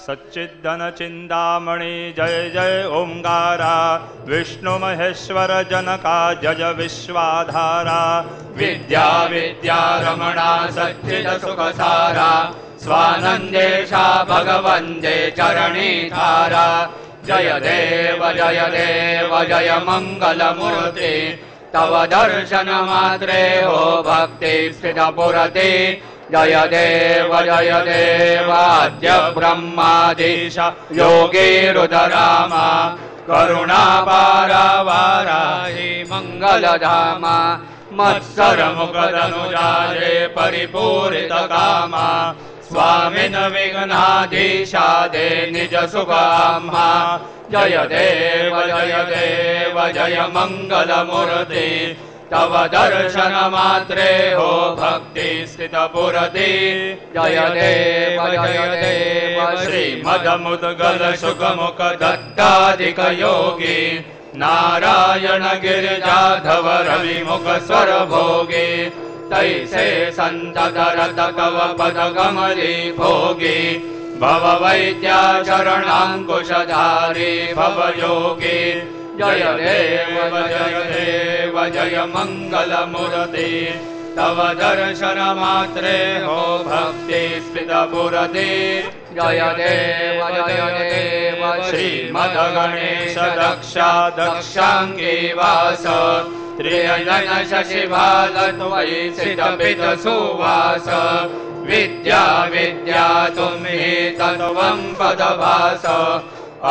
सच्चिदन चिंतामणि जय जय ओंकारा विष्णु महेश्वर जनका जय विश्वाधारा विद्या विद्या रमणा सच्चिद सुखसारा स्वानंदेशा भगवंदे चरणी धारा जय देव जय मंगल मूर्ति तव दर्शन मात्रे हो भक्ति स्थित पुरते जय देव आद्य ब्रह्माधीश योगी रुद्रामा करुणापारा वाराहि मंगलधामा मत्सर मुखदनुजारे परिपूरित कामा स्वामिन विघ्नाधीशादे निज सुखाम्हा जय देव जय मंगल मूर्ति तव दर्शन मात्रे हो भक्ति स्थित पुरति जय देव श्रीमदमुद्गल सुखमुख दत्तादिक योगी नारायण गिरिजाधव रविमुख स्वर भोगी तैसे संतत रत कव पद कमली भोगी भव वैद्या चरणांकुशधारी भव योगी जय देव जय मंगल मूर्ति तव दर्शन मात्रे हो भक्ति स्मित पुरति जय देव श्रीमद गणेश दक्षांगी वास त्रियन शशिभालत्वयि सितपित सुवास विद्या विद्या तुम्हि तत्त्वं पदभास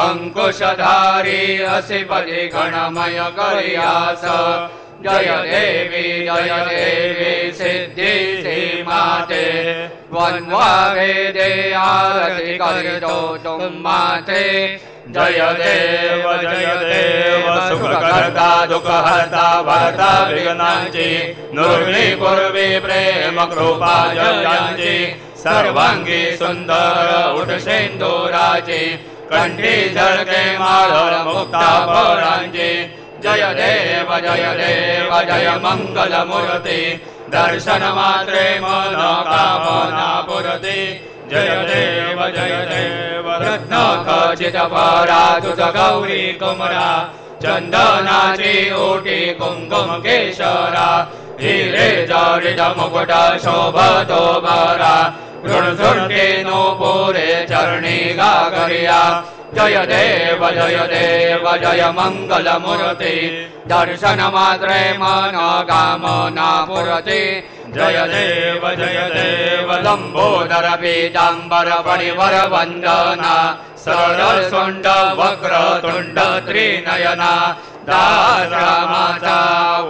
अंकुशधारी असि पदि गणमय करियास जय देवी सिद्धि सीमाते वन्वा वेदे आरति करितो तुम माते जय देव सुखकर्ता दुःखहर्ता भर्ता विघ्नांची नुर्वी पूर्वी प्रेम कृपा जयांची सर्वांगी सुंदर उठसेंदुराची कंठी झळके माळ मुक्ता फळांची जय देव जय मंगल मूर्ति दर्शन मात्रे मनोकामना पुरति जय देव रत्न खचित परा तुझ गौरी कुमरा चंदनाची ओटी कुंकुम केशरा हिरे जडित मुकुट शोभतो बरा ऋणसुंडे नो पुरे चरणी गागरिया जय देव जय मंगल मूर्ति दर्शन मात्रे मनोकामना पुरति जय देव लंबोदर पीतांबर परिवर वंदना सरल सुंड वक्र तुंड त्रिनयना दासरामाचा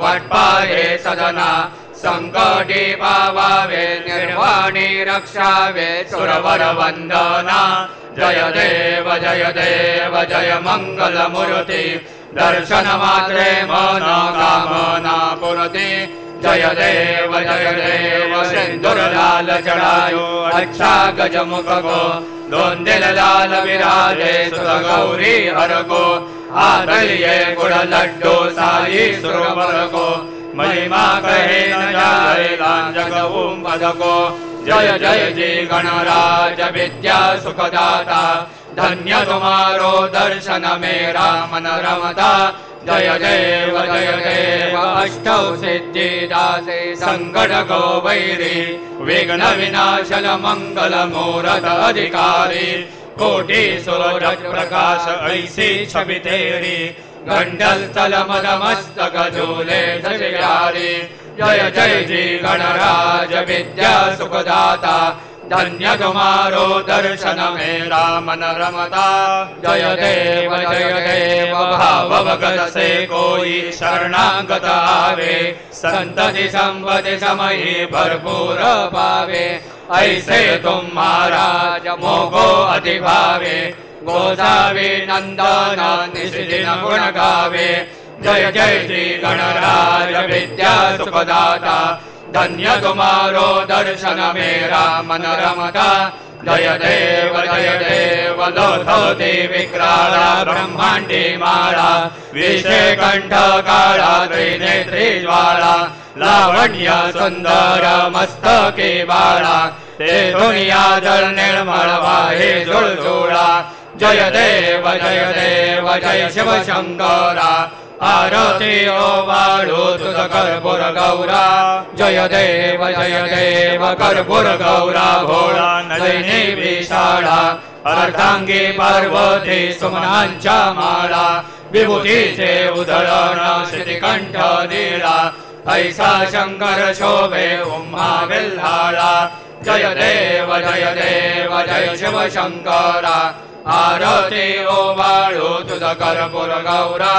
वटपाये सदना संकटी पावावे निर्वाणी रक्षावे सुरवर वंदना जय देव जय मंगल मूर्ति दर्शन मात्रे मनोकामना पुरति जय देव सिंदूर लाल चढ़ायो अच्छा गजमुख को दोंदिल लाल विराजे सुर गौरी हर को आदलिये गुड़ लड्डू साई सुरवर को महिमा कहे न जाए लांजग ओम पद को जय जी गणराज विद्या सुखदाता धन्य तुम्हारो दर्शन मेरा मन रमता जय देव अष्टौ सिद्धि दासे संकट गो वैरी विघ्न विनाशन मंगल मूरत अधिकारी कोटि सूरज प्रकाश ऐसी छवि तेरी गंडल तल मद मस्तक झूले सजयारी जय जी गणराज विद्या सुखदाता धन्य तुम्हारो दर्शन मेरा मन रमता जय देव भाव भगत से कोई शरणागत आवे संतति संपत्ति समये भरपूर पावे ऐसे तुम महाराज मोको अति भावे गोसावे नंदन निशिदिन गुण गावे जय जी गणराज विद्या सुखदाता धन्य तुम्हारो दर्शन मेरा मन रमता जय देव लोथोती विक्राळा ब्रह्मांडी माळा विषे कंठ काळा त्रिनेत्री ज्वाळा लावण्य सुंदर मस्तके बाळा ते दुनिया जल निर्मळ वाहे जुळजुळा जय देव जय शिव शंकरा आरती ओवाळू तुझ कर्पूर गौरा जय देव कर्पूर गौरा भोळा नलिनी विशाळा अर्धांगी पार्वती सुमनांच्या माळा विभूतीचे उधळण श्रीकंठ निळा ऐसा शंकर शोभे उम्हा विल्हाळा जय देव जय शिव शंकरा आरती ओवाळू तुझ कर्पूर गौरा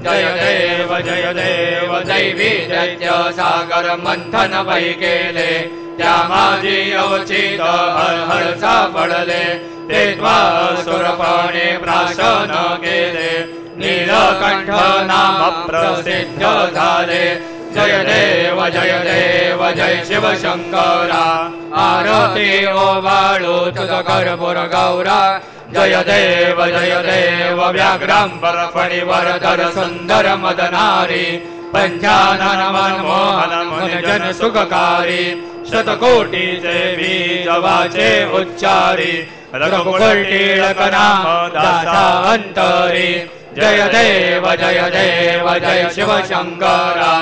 जय देव दैवी दैत्य सागर मंथन वै केले त्या माझी अवचित हळहळ सापडले ते द्वासुरपणे प्राशन केले नीलकंठ नाम प्रसिद्ध झाले जय देव जय शिव शंकरा आरती ओवाळू तुझ कर्पूर गौरा जय देव व्याघ्रांबर फणिवरधर सुंदर मदनारी पंचानन मनमोहन मुनिजन सुखकारी शतकोटीचे बीज वाचे उच्चारी रघुकुल नाम दासा अंतरी जय देव जय शिव शंकरा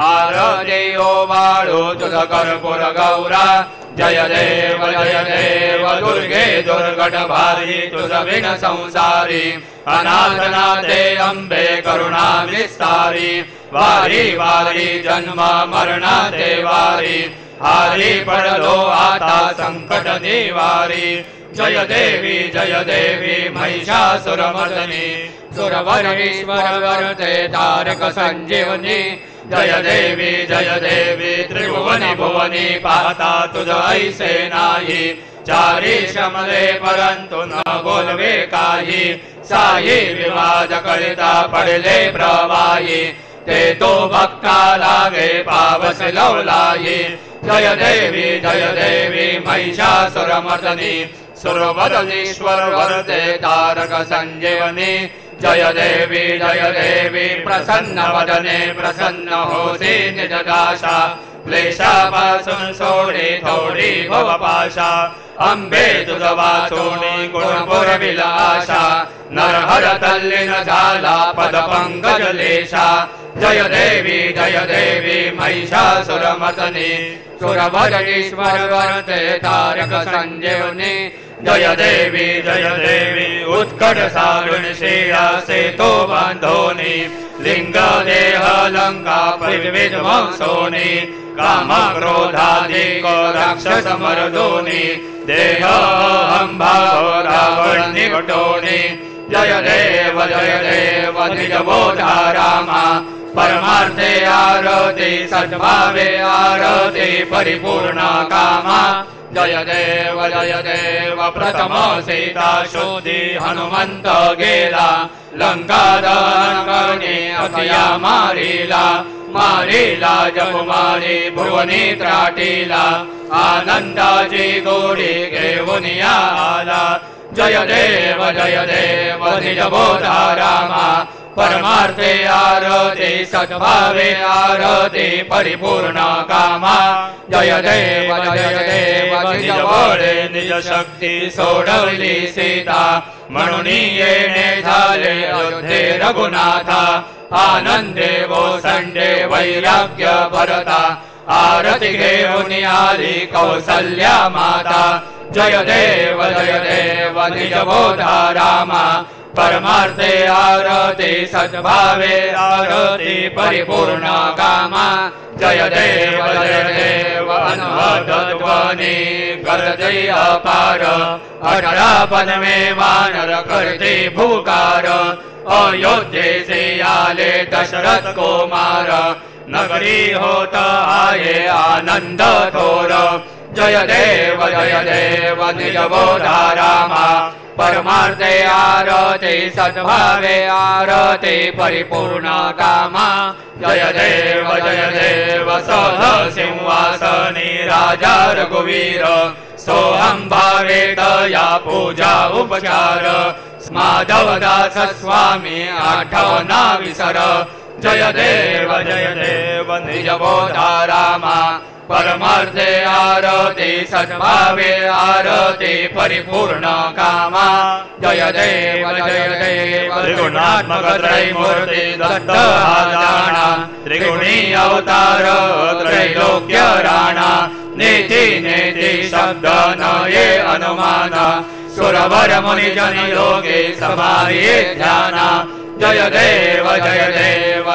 आरती ओवाळू तुझ कर्पूर गौरा जय देव दुर्गे दुर्गट भारी तुझ विन संसारी अनाथनाथे अंबे करुणा विस्तारी वारी वारी जन्म मरणाते वारी हारी पडलो आता संकट निवारी जय देवी महिषासुरमर्दिनी सुरवरेश्वर वरते तारक संजीवनी जय देवी त्रिभुवनी भुवनी पाहता तुझ ऐसे नाही चारी शमले परंतु न बोलवे काही साई विवाद करिता पडले प्रवाही ते तो भक्ता लागे पावस लवलाई जय देवी महिषासुरमर्दिनी सुरवरेश्वर वरते तारक संजीवनी जय देवी प्रसन्न वदने प्रसन्न होसी निज दासा क्लेशापासून सोडी थोडी भवपाशा अंबे तुझ वाचोणी गुणपुर विलासा नरहर तल्लीन झाला पद पंकज लेशा जय देवी महिषासुरमर्दिनी सुरवरेश्वर वरते तारक संजीवनी जय देवी उत्कट सारुण श्रेया से तो बांधोनी लिंग देह लंका पृथ्वी वंशोनी काम क्रोधादि राक्षस मर्दोनी देह भाव रावण निकटोनी जय देव निज बोधा रामा परमार्थे आरती सद्भावे आरती परिपूर्ण कामा जय देव प्रथम सीता शोधी हनुमंत गेला लंका दहन करणे अखया मारिला जपमारी भुवनी त्राटीला आनंदाची गोडी घेऊन आला जय देव निज बोधा रामा परमार्थे आरती सद्भावे आरती परिपूर्ण कामा जय देव निज बळे निज शक्ती सोडवली सीता म्हणून येणे झाले अयोध्ये रघुनाथा आनंदे वोसंडे वैराग्य भरता आरती घेऊन आली कौसल्या माता जय देव निज बोधा रामा परमार्थे आरती सद्भावे आरती परिपूर्ण कामा जय देव अनहतध्वनि करते अपार 18 पद में वानर करते भूकार अयोध्येसे आले दशरथ कुमार नगरी होत आये आनंद थोर जय देव निज बोधा रामा परमार्थे आरती सद्भावे आरती परिपूर्ण कामा जय देव सह सिंहासनी राजा रघुवीर सोहम भावे या पूजा उपचार माधवदास स्वामी आठवना विसर जय देव निज बोधा रामा परमार्थे आरती सद्भावे आरती परिपूर्ण कामा जय देव त्रिगुणात्मक त्रैमूर्ति दत्त जाना त्रिगुणी अवतार त्रैलोक्य राणा नेति नेति शब्द न ये अनुमान सुरवर मुनि जन योगे समाये ध्याना जय देव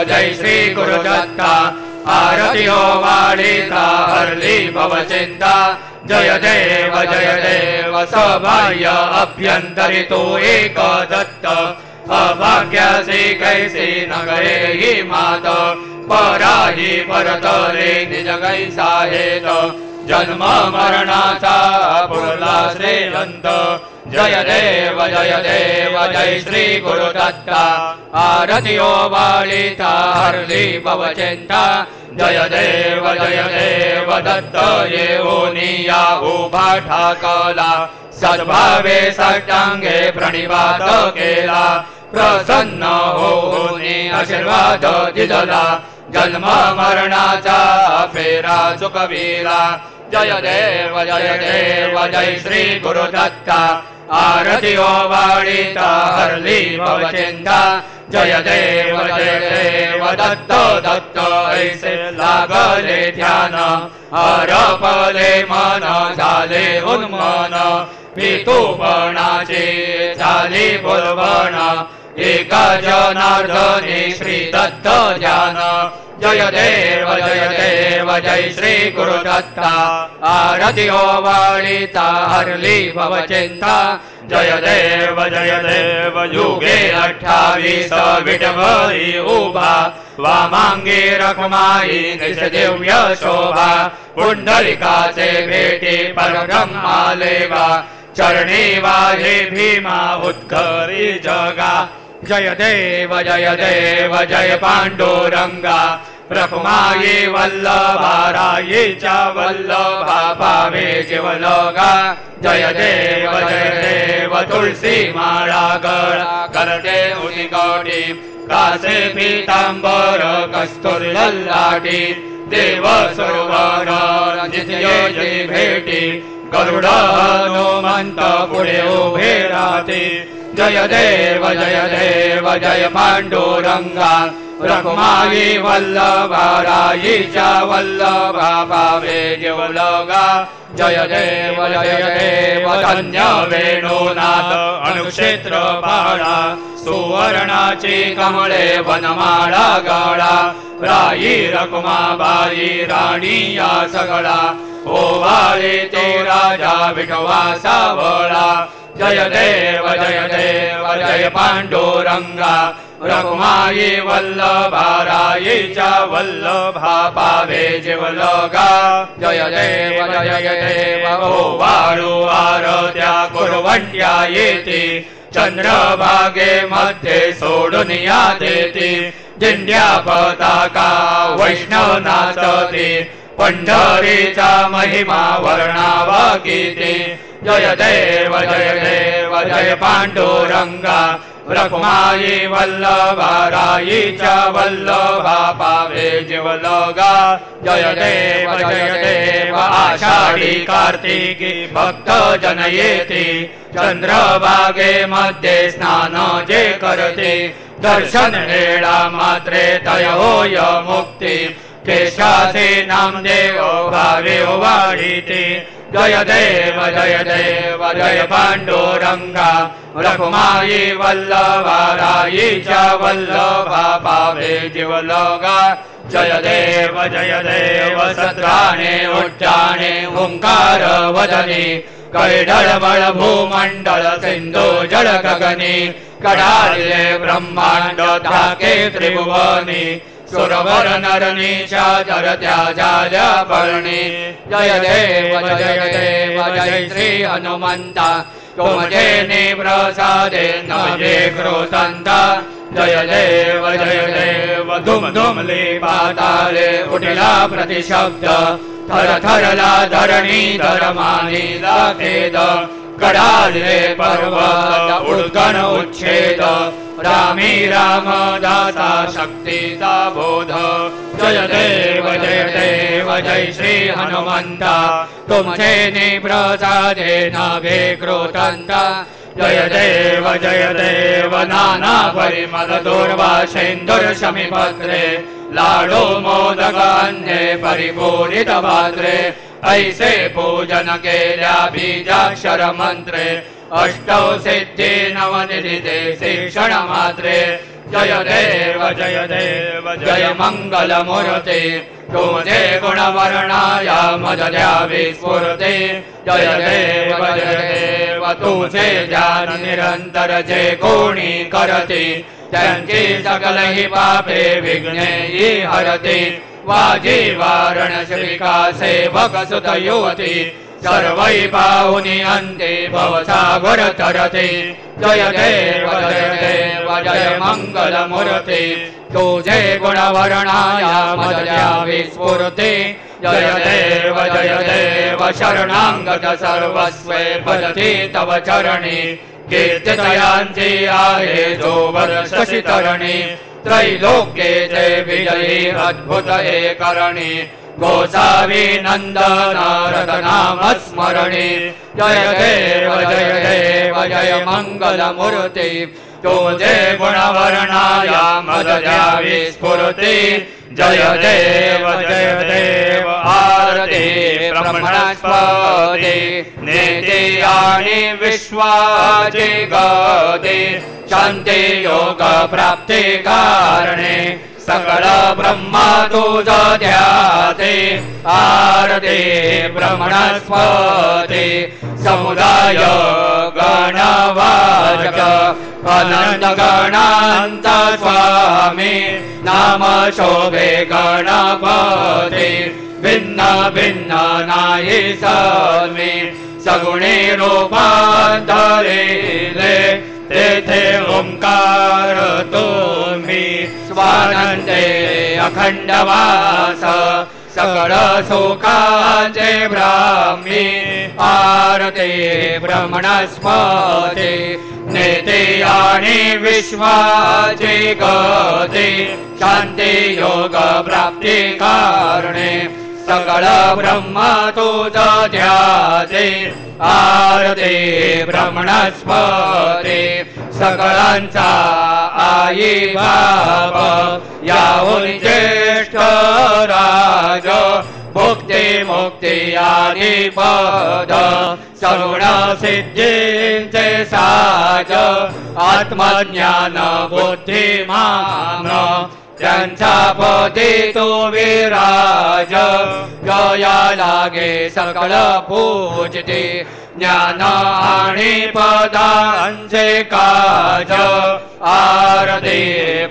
जय श्री गुरुदत्ता आरती हो वाडिता हरली भव चिंता जय देव सौभाग्य अभ्यंतरी तो एक दत्त अभाग्यासी कैसी न गए ही मात पराही परतले निज कैसा हेत जन्म मरणाचा पुरला श्रीमंत जय देव जय श्री गुरुदत्ता आरती हो वाडिता हरली भव चिंता जय देव दत्त येऊनिया उभा ठाकला सद्भावे सटांगे प्रणिपात केला प्रसन्न होऊनी आशीर्वाद दिला जन्म मरणाचा फेरा चुकविला जय देव जय श्री गुरुदत्ता आरती हो वाडिता हरली भव चिंता जय देव दत्त ऐसे लागले ध्यान हरपले मन झाले उन्मन पितूपणाचे झाली बोलवण एका जनार्दने श्री दत्त ध्यान जय देव जय श्री गुरुदत्ता आरती हो वाडिता हरली भव चिंता जय देव युगे 28 विठभरी उभा वामांगी रखमाई निज दिव्य शोभा पुंडलिकाचे भेटी परब्रह्मा लेवा चरणी वाहे भीमा उत्करी जगा जय देव जय पांडुरंगा रखमाई वल्लभा रायीच्या वल्लभा पावे जीवलोगा जय देव तुळसी माळा गळा करते उनिकोटी कासे पीतांबर कस्तुरी ललाटी देव सरोवर नित्य भेटी गरुड हनुमंत पुढे उभे राहते जय देव जय पांडुरंगा रखमाई वल्लभा रायीच्या वल्लभा पावे जीवलोगा जय देव धन्य वेणुनाथ अनुक्षेत्र पाळा सुवर्णाची कमळे वनमाळा गळा राई रखुमाबाई राणी या सगळा ओवाळे ते राजा विठवा सावळा जय देव जय पांडुरंगा रखुमाई वल्लभा रायीच्या वल्लभा पावे जीवलोगा जय देव ओवाळू आरत्या कुरवंट्या येते चंद्रभागे मध्ये सोडून या देते दिंड्या पताका वैष्णव नाचते पंढरीचा महिमा वर्णावा गीते जय देव जय पांडुरंगा रखुमाई वल्लभा रायीच्या वल्लभा पावे जीवलोगा जय देव आषाढी कार्तिकी भक्त जन येते चंद्रभागे मध्ये स्नान जे करते दर्शन हेळा मात्रे तय होय मुक्ती केशाचे नामदेव भावे वाढीते जय देव जय पांडुरंगा रखुमाई वल्लभा रायीच्या वल्लभा पावे जीवलोगा जय देव सत्राणे उच्चाणे ओंकार वदने कैढळबळ भूमंडळ सिंधू जळ गगनी कडाले ब्रह्मांड धाके त्रिभुवनी सुरवर नरनीच्या जरत्या झाल्या पळणी जय देव जय श्री हनुमंता तुमजे प्रसादे नजे क्रोधंता जय देव धुम धुमले पाताले उठला प्रतिशब्द थर थरला धरणी धर्मानीला खेद कडाले पर्वत उद्गण उच्छेद रामी रामदासा शक्तीचा बोध जय देव जय श्री हनुमंता तुमचे निप्रसादे नभे कृतंता जय देव नाना परिमल दुर्वा सिंधुर शमीपत्रे लाडो मोदकान्ये परिपूरित पात्रे ऐसे पूजन केल्या बीजाक्षर मंत्रे अष्टौ सिद्धि नवनिधिते शिक्षण मात्रे जय देव जय मंगल मूर्ति तुझे गुण वर्णाया मदल्या विस्फुरते जय देव तुझे ज्ञान निरंतर जे कोणी करते त्यांची सकल ही पापे विघ्ने हरते वाजी वारणस विकासे भगसुत युवती सर्वै पाहुनी अंते भवसागर तरते जय देव जय मंगल मूर्ति तुझे गुण वर्णाया मदल्या विस्फुरते जय देव शरणांगत सर्वस्वे पदती तव चरणी कीर्तितयांची आहे जो वर्षसी तरणी त्रैलोक्ये जय विजयी अद्भुत करणी गोसावी नंदन रतनाम स्मरणी जय देव जय मंगल मूर्ति तुझे गुण वर्णाया मदल्या विस्फुरति जय देव आरती ब्रह्मणस्पति नेति आणि विश्वाची गती शांती योग प्राप्ती कारणे सकल ब्रह्मा तुझ ध्याते आरती ब्रह्मणस्पति समुदाय गणवाचक अनंत गणांत स्वामी नाम शोभे गणपती भिन्न भिन्न नाही सन्मी सगुणी रूपांतरिले तेथे ओंकार तुम्ही स्वानंदे अखंड वास सकळ सुखाचे ब्राह्मी आरती ब्रह्मणस्पति नेते आणि विश्वाची गती शांती योग प्राप्ती कारणे सकळ ब्रह्म तुझ ध्याते आरती ब्रह्मणस्पति सकळांचा आई बाप याहून ज्येष्ठ राज भुक्ती मुक्ती आदी पद सगुण सिद्धींचे साज आत्मज्ञान बुद्धिमान त्यांचा पदी तो विराज गया लागे सकळ पूजते ज्ञान आणि पदांचे काज आरती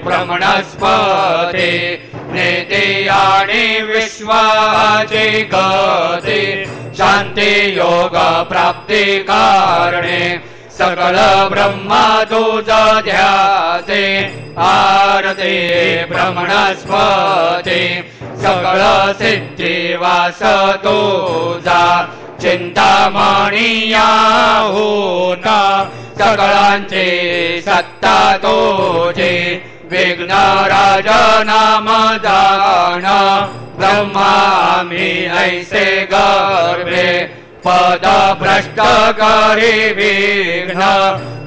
ब्रह्मणस्पति नेति आणि विश्वाची गती शांती योग प्राप्ती कारणे सकल ब्रह्मा तुझ ध्याते आरती ब्रह्मणस्पति सकल सिद्धि वास तुझा चिंतामणीया होता सकळांची सत्ता तुझी विघ्न राज नाम दान ब्रह्मामी ऐसे गर्भे पद भ्रष्ट करी विघ्न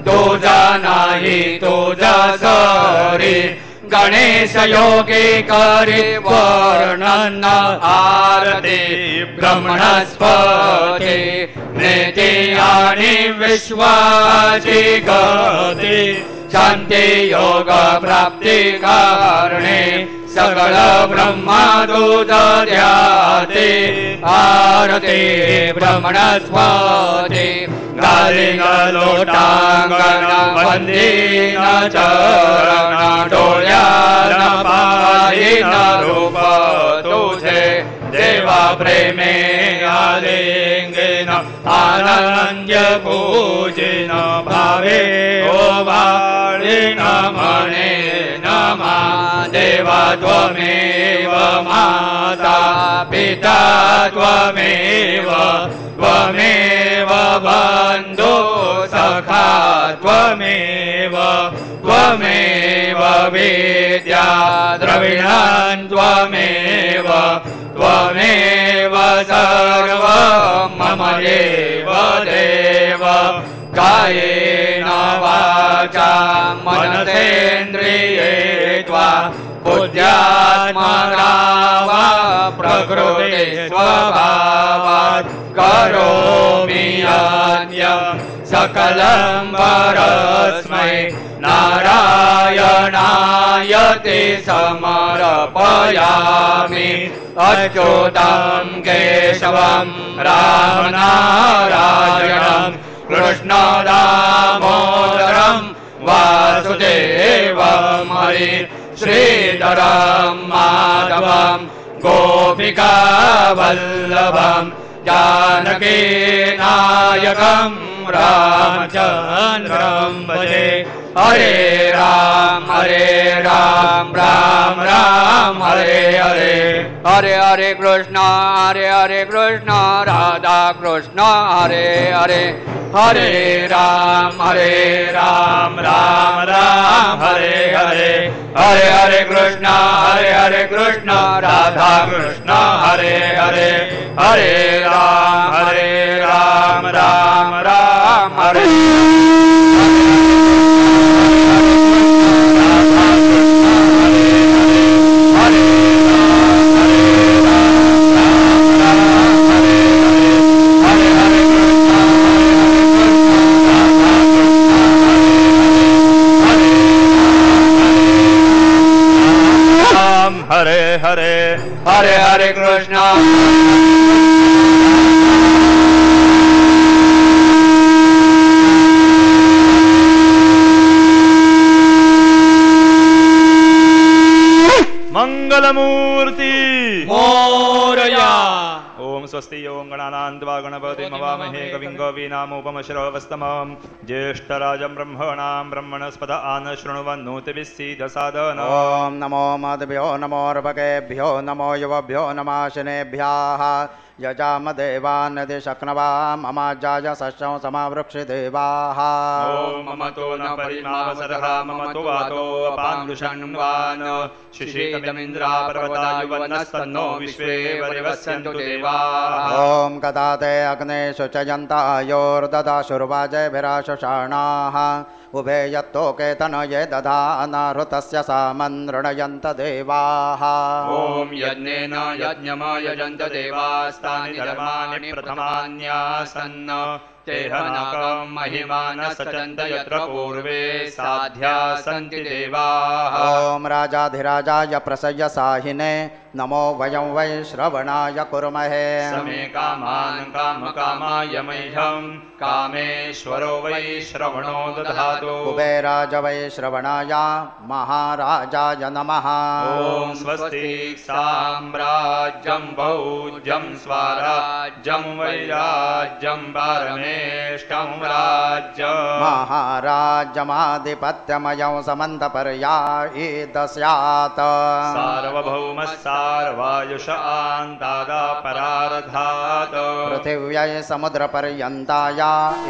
तुझा नाही तुझा सरी गणेश योगी करी वर्णन आरती ब्रह्मणस्पति नेति आणि विश्वाची गती शांती योग प्राप्ती कारणे सकळ ब्रह्मा तुझ ध्याते आरती ब्रह्मणस्पति गालिंग लोटांगण वंदीन चरण डोळ्यान पाहिन रूप तुझे देवा प्रेमे आलिंगेन आनंद्य पूजिन भावे ओवाळीन म्हणे नमा देवा त्वमेव माता पिता त्वमेव त्वमेव बन्धु सखा त्वमेव त्वमेव विद्या द्रविणं त्वमेव त्वमेव सर्वं मम देव देव कायेन वाचा मनसेन्द्रिये त्वा बुद्ध्यात्मना वा प्रकृते स्वभावात् करोमि यद्यत् सकलं परस्मै नारायणायते समर्पयामि अच्युतं केशवं रामनारायणं कृष्णदामोदरं वासुदेवं हरि श्रीधरं माधवं गोपिकावल्लभं जानकीनायकं रामचन्द्रं भजे हरे राम राम राम हरे हरे हरे हरे कृष्ण राधा कृष्ण हरे हरे हरे राम राम राम हरे हरे हरे हरे कृष्ण राधा कृष्ण हरे हरे हरे राम राम राम हरे हरे हरे हरे हरे कृष्ण मंगलमूर्ति मोरया ओम स्वस्ति ओम गणानान्त्वा गणपतिं हवामहे कविं कवीनामुपमश्रवस्तमं ज्येष्ठराजं ब्रह्मणां ब्रह्मणस्पद आनशृण्वन्नोतिभिः सीदसादन ओम नमो मद्भ्यो नमोर्भकेभ्यो नमो युवभ्यो नमाशिनेभ्यः यजाम देवान् शक्नवा ममाजाय सस्यं समावृक्षि देवाः ओम ममतो न परिमावसरः ममतो वातो अपान्दुषण्वान् शिशितमिन्द्रा पर्वतायुवनस्तन्नो विश्वे परिवस्यन्तु देवाः ओम गदाते अग्ने शुचयन्तायोर्ददाशुर्वाजैभिराशुषाणाः उभे यत्तोके तनये दधानाहृतस्य सामन्नृणयन्त देवाः ओम यज्ञेन यज्ञमयजन्त देवास्तानि धर्माणि प्रथमान्यासन्न तेहनाकं महिमान सचन्त यत्र पूर्वे साध्या सन्ति देवाः ओम राजाधिराजाय प्रसय्य साहिने नमो वयं वै श्रवणाय कुर्महे समे कामान् कामकामाय मह्यं कामेश्वरो वै श्रवणो दधातु कुबेराज वै श्रवणाय महाराजाय नमः ओम स्वस्ति साम्राज्यं भौज्यं स्वराज्यं वैराज्यं पारमेष्टं राज्यम् महाराज्यमाधिपत्यमयं समन्तपर्यायिदस्यात् सार्वभौमः सार्वायुष आन्तादापरार्धात् पृथिव्यै समुद्रपर्यन्ताय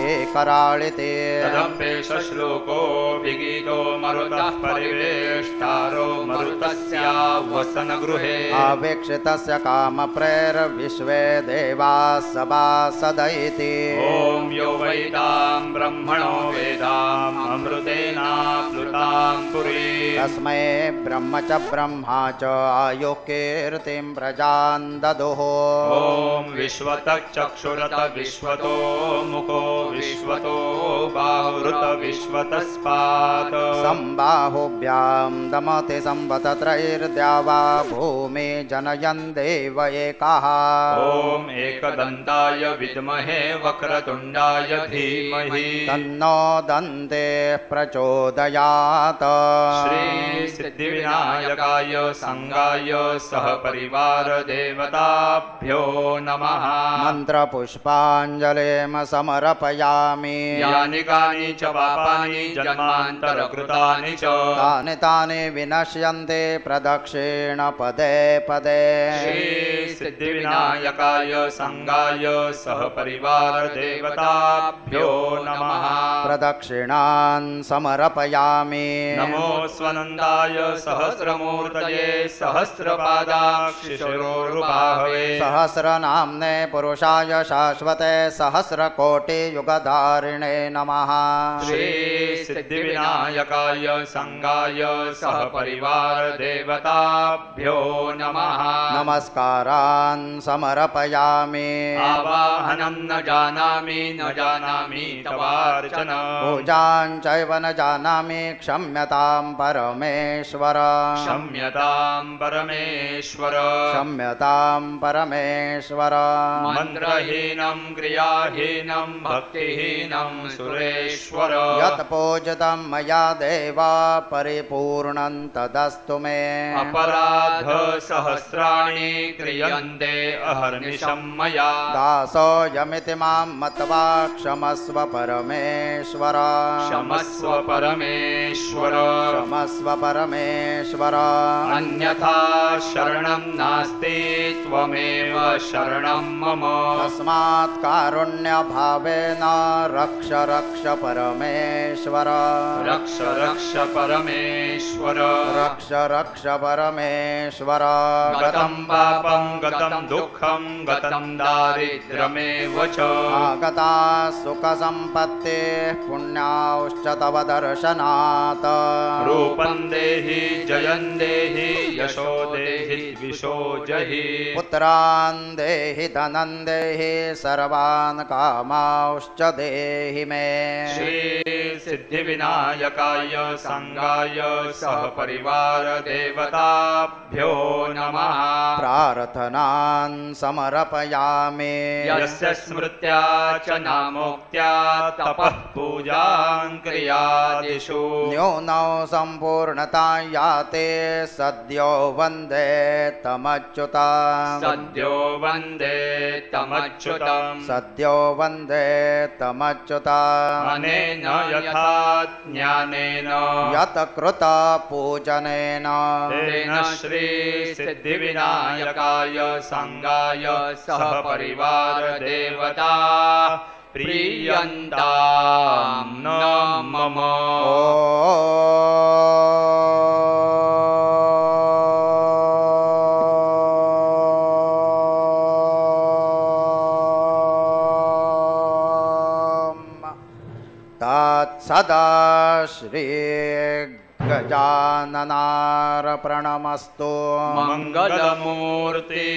एकराळिते तदप्येष श्लोको विगीतो मरुतः परिवेष्टारो मरुतस्यावसनगृहे अवेक्षितस्य कामप्रेर्विश्वे देवाः सभासदैति ओम यो वैतां ब्रह्मणो वेदाम् अमृतेनाप्लुतां पुरीम् तस्मै ब्रह्म च ब्रह्मा च आयुः कीर्तिं प्रजान् ददुः ओम विश्वतः चक्षुरत विश्वतो मुखो विश्वतो बाहुरुत विश्वतस्पात् संबाहुभ्यां दमति संवतत्रैर्द्यावा भूमि जनयन् देव एकः ओम एकदन्ताय विद्महे वक्रतुण्डाय धीमहि तन्नो दन्ते प्रचोदयात् श्री सिद्धिविनायकाय संगाय सहपरिवार देवताभ्यो नमः। मन्त्रपुष्पाञ्जलिं समर्पयामि। यानि कानि च पापानि जन्मान्तरकृतानि च तानि तानि विनश्यन्ति प्रदक्षिण पदे पदे। श्री सिद्धिविनायकाय संगाय सहपरिवार देवताभ्यो नमः। प्रदक्षिणान् समर्पयामि। नमो स्वनन्दाय सहस्रमूर्तये सहस्रपादाक्षिशिरोरुबाहवे सहस्रनाम्ने पुरुषाय शाश्वते सहस्रकोटियुगधारिणे नमः। श्री सिद्धिविनायकाय संगाय सहपरिवार देवताभ्यो नमः। नमस्कारान् समर्पयामि। आवाहनं न जानामि तवार्चन पूजां चैव न जानामि क्षम्यतां परमेश्वर। क्षम्यतां परमेश्वर क्षम्यतां परमेश्वर। मन्त्रहीनं क्रियाहीनं भक्तिहीनं सुरेश्वर यत् पूजितं मया देव परिपूर्णं तदस्तु मे। अपराध सहस्राणि क्रियन्ते अहर्निशं मया दासोऽयमिति मां मत्वा क्षमस्व परमेश्वर। क्षमस्व परमेश्वर क्षमस्व परमेश्वर। अन्यथा शरणं नास्ति त्वमेव शरणं मम तस्मात् कारुण्यभावेन रक्ष रक्ष परमेश्वर। रक्ष रक्ष परमेश्वर रक्ष रक्ष परमेश्वर। गतं पापं गतं दुःखं गतं दारिद्र्यमेव च आगता सुखसम्पत्तिः पुण्याश्च तव दर्शनात्। रूपं देहि जयं देहि यशो देहि द्विषो जहि पुत्रान् देहि धनं देहि सर्वान् कामांश्च देहि मे। श्री सिद्धिविनायकाय संगाय सहपरिवार देवताभ्यो नमः। प्रार्थनान् समर्पयामि। यस्य स्मृत्या च नामोक्त्या तपः पूजां क्रियादिषु न्यूनौ सम्पूर्णता याते सद्यो वन्दे तमच्युताम्। सद्यो वन्दे तमच्युतम् सद्यो वन्दे तमच्युताम्। अनेन यथा ज्ञानेन यत् कृत पूजनेन तेन श्री सिद्धिविनायकाय संगाय सहपरिवार देवता प्रीयन्तां न मम। तत्सदा श्री गजाननार्पणमस्तु। मङ्गलमूर्ति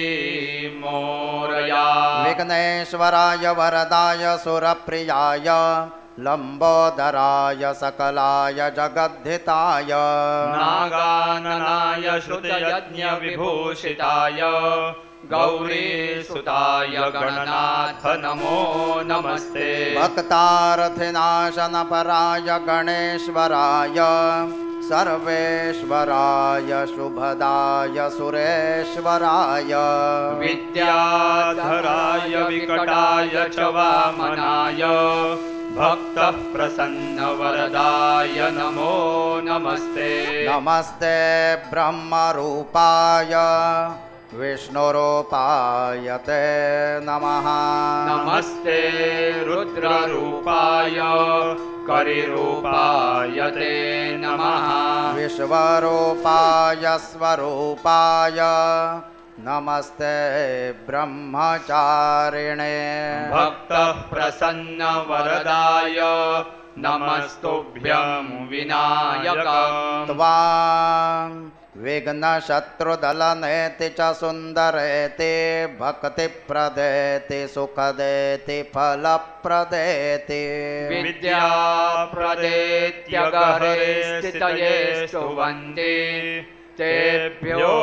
मोरया विघ्नेश्वराय वरदाय सुरप्रियाय लम्बोदराय सकलाय जगद्धिताय नागाननाय श्रुतयज्ञविभूषिताय गौरीसुताय गणनाथ नमो नमस्ते। भक्तार्थिनाशनपराय गणेश्वराय सर्वेश्वराय शुभदाय सुरेश्वराय विद्याधराय विकटाय च वामनाय भक्तः प्रसन्नवरदाय नमो नमस्ते। नमस्ते ब्रह्मरूपाय विष्णुरूपाय ते नमः। नमस्ते रुद्ररूपाय करिरूपाय ते नमः। विश्वरूपाय स्वरूपाय नमस्ते ब्रह्मचारिणे। भक्तः प्रसन्नवरदाय नमस्तुभ्यं विनायक। त्वां विघ्नशत्रुदलनेति च सुन्दरेति भक्तिप्रदेति सुखदेति फलप्रदेति विद्याप्रदेत्यगहरे स्थितये स्तुवन्ति तेभ्यो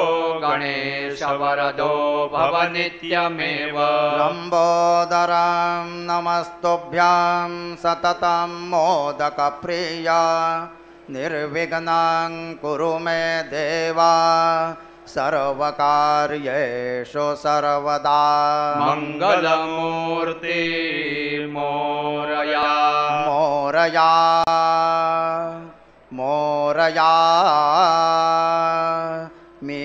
गणेशवरदो भव नित्यमेव। लम्बोदरं नमस्तुभ्यं सततं मोदकप्रिया निर्विघ्नं कुरु मे देवा सर्वकार्येषु सर्वदा मङ्गलमूर्ति मोरया मोरया मोरया मी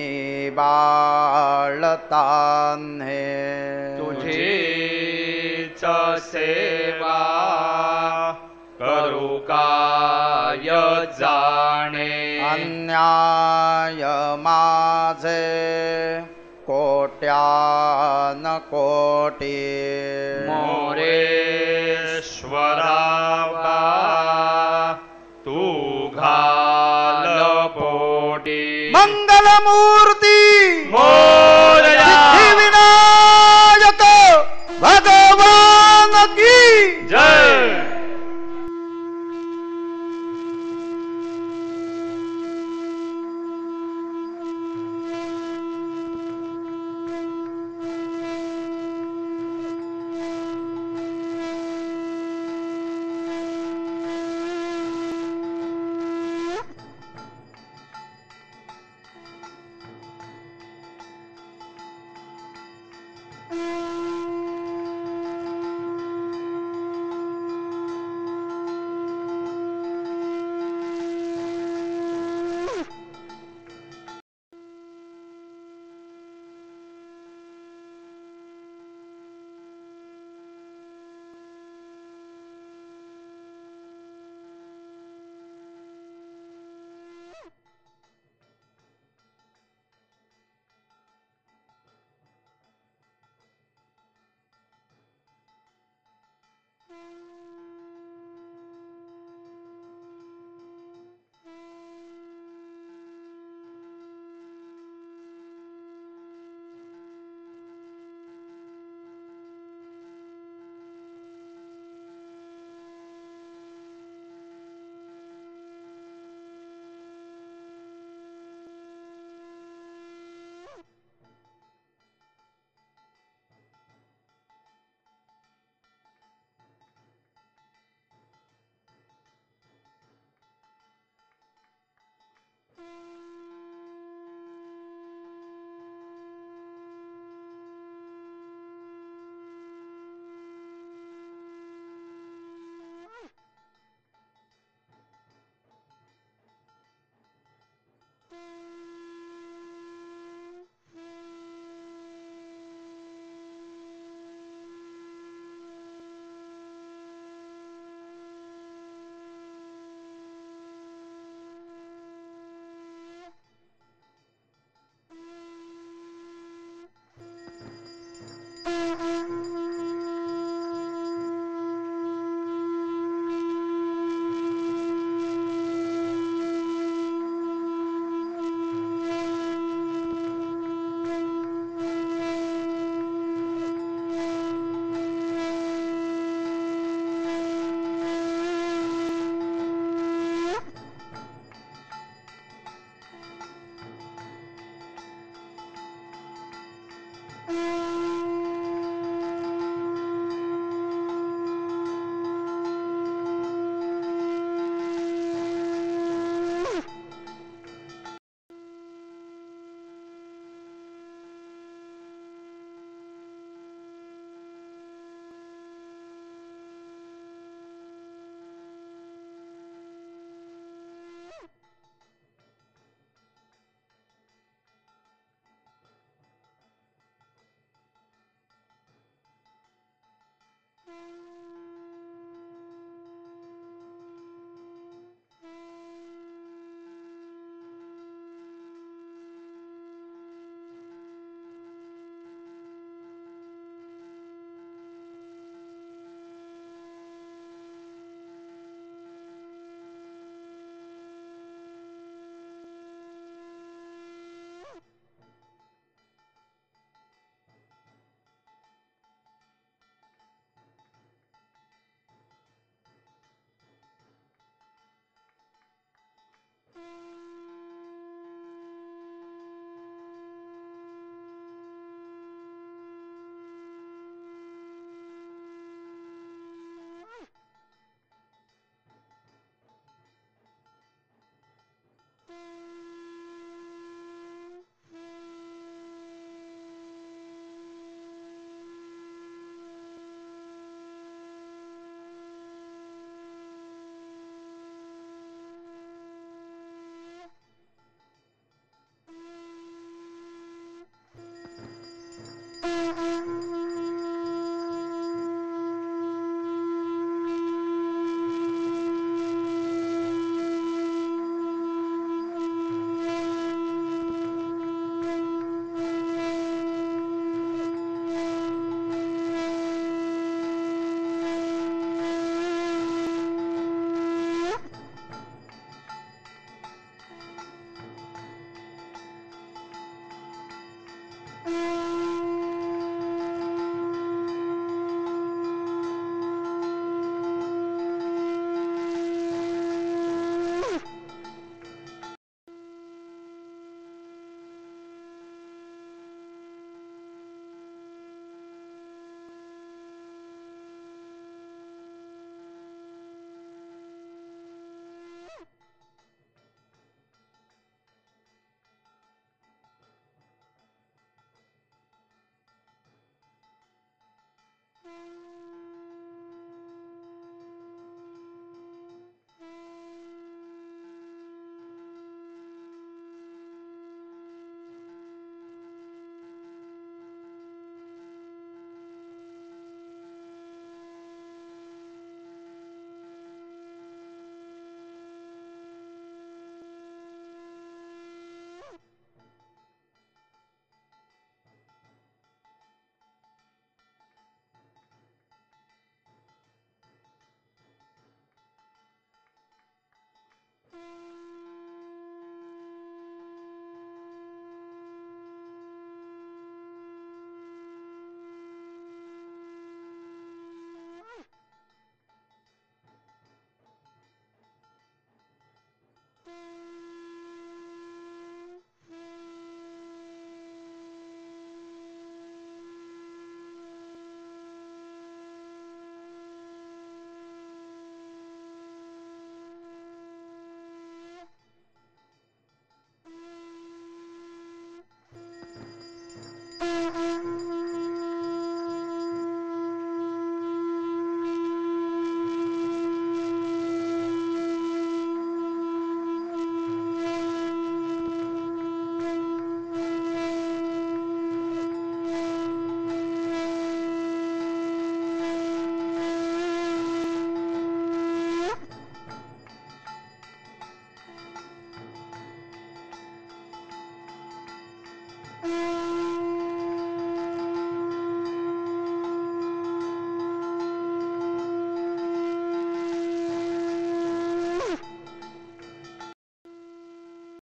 बाळतान्हे तुझीच सेवा करू काय जाणे अन्याय माझे कोट्यान कोटी मोरेश्वरावा तू घाल पोटी मंगलमूर्ती मोरया सिद्धिविनायक भगवान की जय